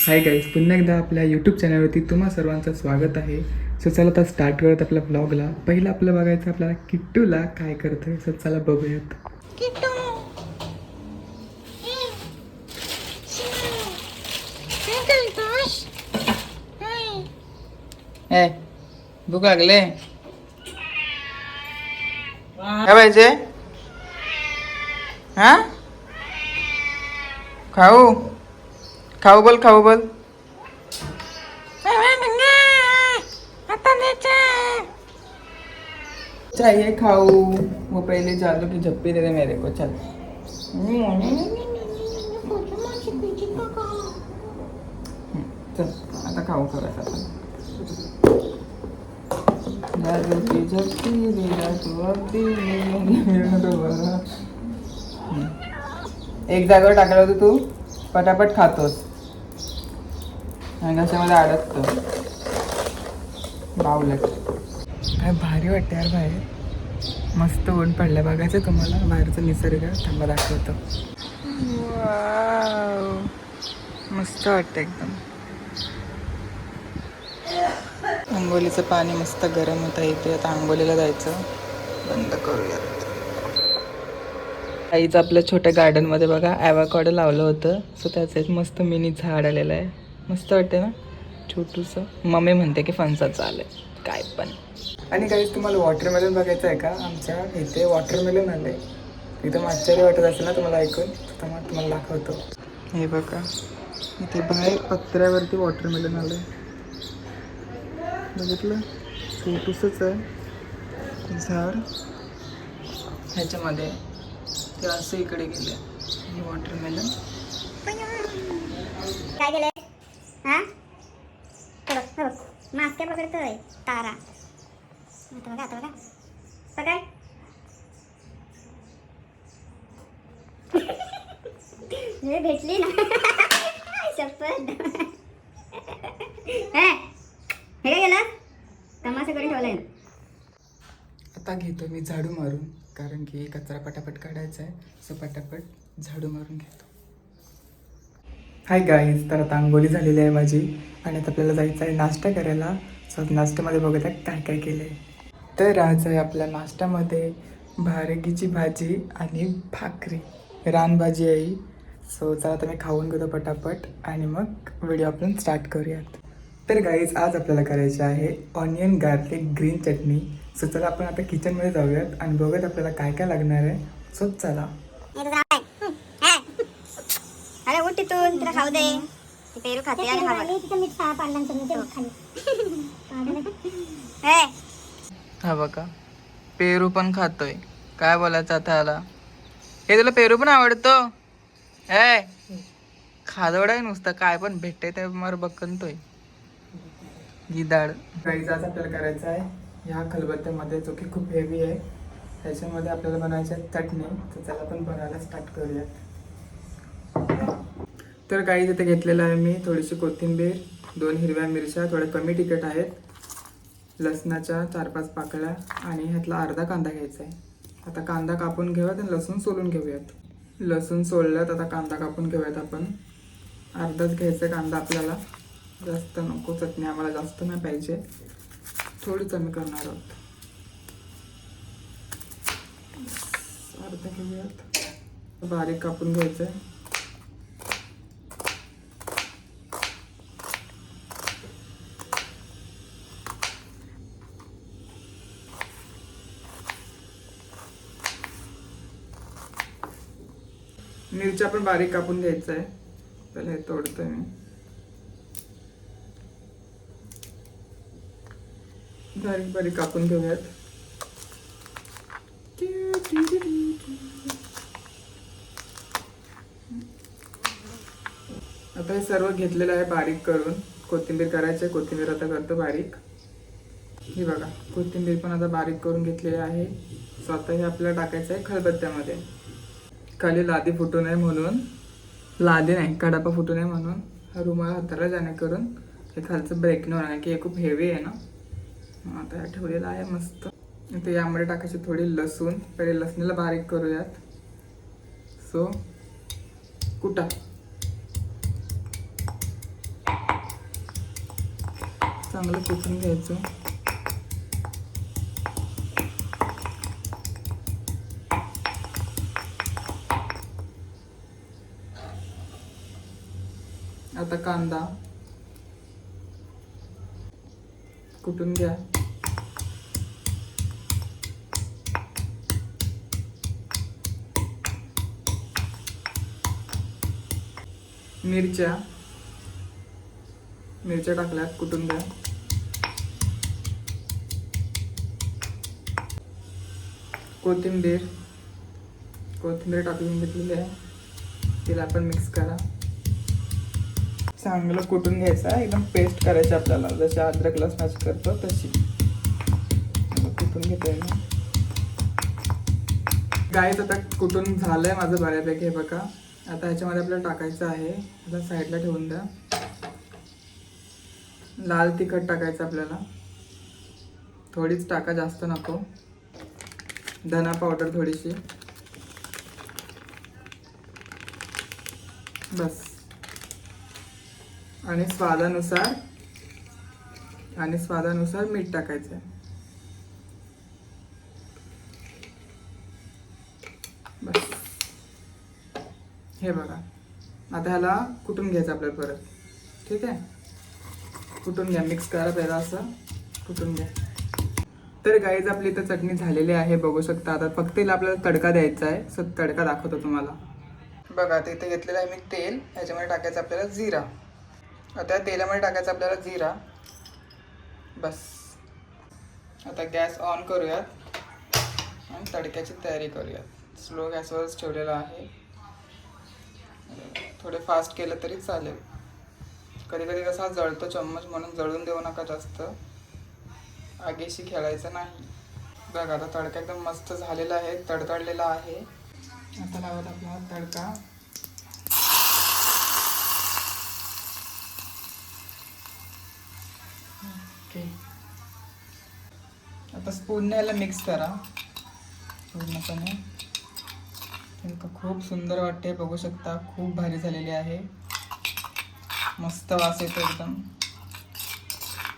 Hi guys, पुन्हा एकदा आपल्या यूट्यूब चॅनलवरती तुम्हा सर्वांचं स्वागत आहे. सो चला आता स्टार्ट करत आपल्या ब्लॉगला. पहिलं आपलं बघायचं आपल्याला किट्टूला काय करतोय. सो चला बघूयात. किट्टू काय करतोस? ए भूक लागले काय पाहिजे? हा खाऊ खाऊ बोल खाऊ बोल. चाहिए खाऊ. वो पहले जादू की झप्पी दे दे मेरे को. चल चल आता खाऊ खरंच आपण. जादू की झप्पी दिला तू अगदी बरोबर. एक जागेवर टाकलं होतं तू पटापट खातोस आणि घशामध्ये अडकतो बावलट. काय भारी वाटतं यार बाहेर. मस्त ऊन पडलं. बघायचं तुम्हाला बाहेरचा निसर्ग. थांबा दाखवतो. वाव, मस्त वाटतं एकदम. आंघोलीचं पाणी मस्त गरम होतं इथे. आता आंघोलीला जायचं. बंद करूयात. आईच आपल्या छोट्या गार्डनमध्ये बघा ॲव्होकाडो लावलं होतं. सो त्याचं एक मस्त मिनी झाड आलेलं आहे. मस्त वाटतं ना छोटूसं. मम्मी म्हणते की फणसाचं आलं आहे काय पण. आणि काही तुम्हाला वॉटरमेलन बघायचं आहे का? आमच्या इथे वॉटरमेलन आलं आहे. एकदम आश्चर्य वाटत असेल ना तुम्हाला ऐकून. तुम्हाला दाखवतो. हे बघा इथे बाहेर पत्र्यावरती वॉटरमेलन आलं आहे. बघितलं छोटूसंच आहे झाड. ह्याच्यामध्ये ते असं इकडे गेले हे वॉटरमेलन. काय केलंय? हा मास्क्या पकडतोय तारा. आता बघा आता बघा पकड. हे भेटली ना शपथ. हे काय केलं? तमाशा करून ठेवलाय. आता घेतो मी झाडू मारून कारण की कचरा पटापट काढायचा आहे. सो पटापट झाडू मारून घेतो. हाय गाईज, तर आता आंघोळी झालेली आहे माझी आणि आता आपल्याला जायचं आहे नाश्ता करायला. सो नाश्त्यामध्ये बघत आहे काय काय केलं आहे. तर आज आहे आपल्या नाश्त्यामध्ये भारगीची भाजी आणि भाकरी. रानभाजी आहे. सो चला आता मी खाऊन घेतो पटापट आणि मग व्हिडिओ आपण स्टार्ट करूयात. तर गाईज आज आपल्याला करायची आहे ऑनियन गार्लिक ग्रीन चटणी. सो चला आपण आता किचनमध्ये जाऊयात आणि बघूयात आपल्याला काय काय लागणार आहे. सो चला. अरे उठ तिथून, तुला खाऊ दे. पेरू खाते आणि हा बघा पेरू पण खातोय. काय बोलायचं आता ह्याला? हे तुला पेरू पण आवडतो? ए खादवड आहे नुसतं. काय पण भेटते ते मार बकनतोय गिदाड. गाईज आज आपल्याला करायचं आहे ह्या खलबत्त्यामध्ये जो की खूप हेवी आहे. त्याच्यामध्ये आपल्याला बनायची आहे चटणी. तर त्याला आपण बनायला स्टार्ट करूयात. तर गाईज इथे घेतलेलं आहे मी थोडीशी कोथिंबीर, 2 हिरव्या मिरच्या, थोड्या कमी तिखट आहेत, लसणाच्या 4-5 पाकळ्या आणि ह्यातला अर्धा कांदा घ्यायचा आहे. आता कांदा कापून घेऊयात आणि लसूण सोलून घेऊयात. लसूण सोलल्यात. आता कांदा कापून घेऊयात आपण. अर्धाच घ्यायचा कांदा आपल्याला. जास्त नको. चटणी आम्हाला जास्त नाही पाहिजे. थोडी कमी करणार आहोत. अर्धा घेऊयात. बारीक कापून घ्यायचं आहे. मिरच्या पण बारीक कापून घ्यायचं आहे. पहिला हे तोडतोय मी. बारीक बारीक कापून घेऊयात. आता हे सर्व घेतलेलं आहे बारीक करून. कोथिंबीर करायची आहे. कोथिंबीर आता करतो बारीक. ही बघा कोथिंबीर पण आता बारीक करून घेतलेली आहे. सो आता हे आपल्याला टाकायचं आहे खलबत्त्यामध्ये. खाली लादी फुटू नये म्हणून, लादी नाही कडापा फुटू नये म्हणून हा रुमाल हाताला जेणेकरून हे खालचं ब्रेक न होणार की हे खूप हेवी आहे ना. आता ठेवलेला आहे मस्त. आता यामध्ये टाकायची थोडी लसूण. पहिले लसणीला बारीक करूयात. सो कुटा चांगलं कुटून घ्यायचं. आता कांदा कुटून घ्या. मिरच्या टाकल्यात, कुटून द्या. कोथिंबीर टाकून घेतलेली आहे, तिला आपण मिक्स करा. चांगलं कुटून घ्यायचं आहे, एकदम पेस्ट करायची आपल्याला, जशी अद्रक लसणाची करतो तशी कुटून घेतोय ना. गाईच आता कुटून झालंय माझं बऱ्यापैकी. हे बघा, आता ह्याच्यामध्ये आपल्याला टाकायचं आहे. आता साईडला ठेवून द्या. लाल तिखट टाकायचं आपल्याला, थोडीच टाका, जास्त नको. धना पावडर थोडीशी, बस. आणि स्वादानुसार मीठ टाकायचं आहे, बस. हे बघा, आता ह्याला कुटून घ्यायचं आपल्याला परत. ठीक आहे, कुटून घ्या, मिक्स करा पहिला, असं कुटून घ्या. तर गाईज आपली इथं चटणी झालेली आहे, बघू शकता. आता फक्त हिला आपल्याला तडका द्यायचा आहे, सो तडका दाखवतो तुम्हाला. बघा, आता इथे घेतलेलं आहे मी तेल, ह्याच्यामध्ये टाकायचं आपल्याला जिरा. आता या तेलामध्ये टाकायचं आपल्याला जिरा, बस. आता गॅस ऑन करूयात आणि तडक्याची तयारी करूयात. स्लो गॅसवरच ठेवलेला आहे, थोडे फास्ट केलं तरी चालेल. कधी कधी कसा जळतो चम्मच, म्हणून जळून देऊ नका जास्त, आगीशी खेळायचं नाही. बघा, आता तडका एकदम मस्त झालेला आहे, तडतडलेला आहे. आता लावत आपला तडका. ओके, आता स्पूनने याला मिक्स करा पूर्णपणे. खूप सुंदर वाटते, बघू शकता. खूप भारी झालेली आहे, मस्त वास येतो एकदम.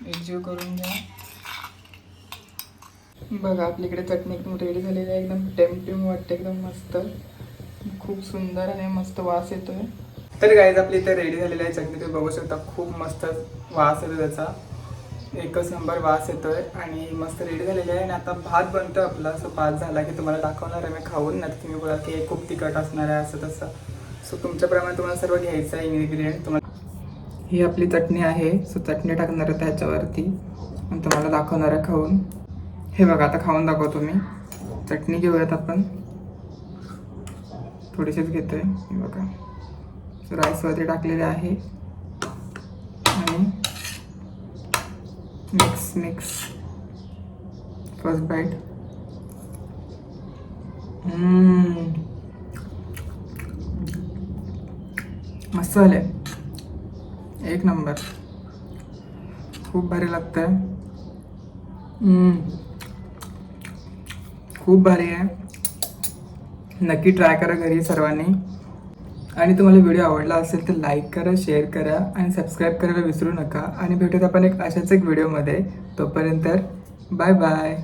एकजीव करून घ्या. बघा, आपल्याकडे चटणी एकदम रेडी झालेली आहे, एकदम टेम्पटिंग वाटते, एकदम मस्त. खूप सुंदर आणि मस्त वास येतोय. तर गाईज आपली इथे रेडी झालेली आहे चटणी, तुम्ही बघू शकता. खूप मस्त वास येतो त्याचा, एकच नंबर वास येतोय आणि मस्त रेडी झालेली आहे. आणि आता भात बनतो आपला. असं भात झाला की तुम्हाला दाखवणार आहे मी खाऊन, नाही तुम्ही बोला की खूप तिखट असणार आहे असं तसं. सो तुमच्याप्रमाणे तुम्हाला सर्व घ्यायचं आहे इन्ग्रेडियंट. तुम्हाला ही आपली चटणी आहे, सो चटणी टाकणार आहे त्याच्यावरती आणि तुम्हाला दाखवणार आहे खाऊन. हे बघा, आता खाऊन दाखवतो मी. चटणी घेऊयात आपण, थोडीशीच घेतोय. हे बघा, सो राईसवरती टाकलेले आहे आणि मिक्स. First bite. मस्त झाले, एक नंबर. खूप भारी लागतंय. खूप भारी आहे, नक्की ट्राय करा घरी सर्वांनी. आणि तुम्हाला व्हिडिओ आवडला असेल तर लाईक करा, शेअर करा आणि सबस्क्राईब करायला विसरू नका. आणि भेटूत आपण अशाच एक व्हिडिओमध्ये. तोपर्यंत बाय बाय.